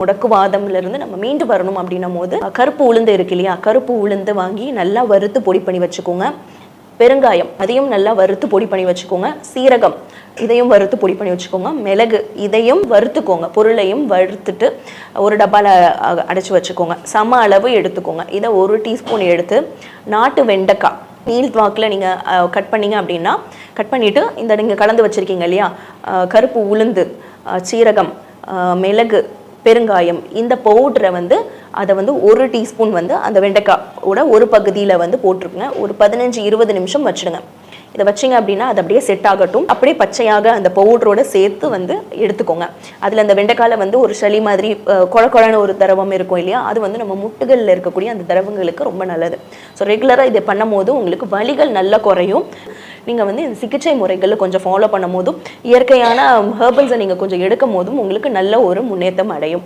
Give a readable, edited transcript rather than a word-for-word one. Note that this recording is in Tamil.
முடக்குவாதம்லேருந்து நம்ம மீண்டு வரணும் அப்படின்னும் போது கருப்பு உளுந்து இருக்கு இல்லையா, கருப்பு உளுந்து வாங்கி நல்லா வறுத்து பொடி பண்ணி வச்சுக்கோங்க. பெருங்காயம் அதையும் நல்லா வறுத்து பொடி பண்ணி வச்சுக்கோங்க. சீரகம் இதையும் வறுத்து பொடி பண்ணி வச்சுக்கோங்க. மிளகு இதையும் வறுத்துக்கோங்க. பொருளையும் வறுத்துட்டு ஒரு டப்பாவில் அடைச்சி வச்சுக்கோங்க. சம அளவு எடுத்துக்கோங்க. இதை 1 டீஸ்பூன் எடுத்து நாட்டு வெண்டைக்காய் நீள் வாக்கில் நீங்கள் கட் பண்ணிங்க அப்படின்னா கட் பண்ணிவிட்டு இந்த நீங்கள் கலந்து வச்சுருக்கீங்க இல்லையா, கருப்பு உளுந்து, சீரகம், மிளகு, பெருங்காயம், இந்த பவுடரை அதை 1 டீஸ்பூன் அந்த வெண்டைக்காயோட ஒரு பகுதியில் போட்டுருக்குங்க. ஒரு 15-20 நிமிஷம் வச்சுடுங்க. இதை வச்சிங்க அப்படின்னா அது அப்படியே செட் ஆகட்டும். அப்படியே பச்சையாக அந்த பவுடரோட சேர்த்து எடுத்துக்கோங்க. அதில் அந்த வெண்டைக்காயில் ஒரு சளி மாதிரி குழக்குழன்னு ஒரு திரவம் இருக்கும் இல்லையா, அது நம்ம முட்டுகளில் இருக்கக்கூடிய அந்த திரவங்களுக்கு ரொம்ப நல்லது. ஸோ ரெகுலராக இதை பண்ணும் போது உங்களுக்கு வலிகள் நல்லா குறையும். நீங்கள் இந்த சிகிச்சை முறைகளில் கொஞ்சம் ஃபாலோ பண்ணும் போதும் இயற்கையான ஹெர்பல்ஸை நீங்கள் கொஞ்சம் எடுக்கும் போதும் உங்களுக்கு நல்ல ஒரு முன்னேற்றம் அடையும்.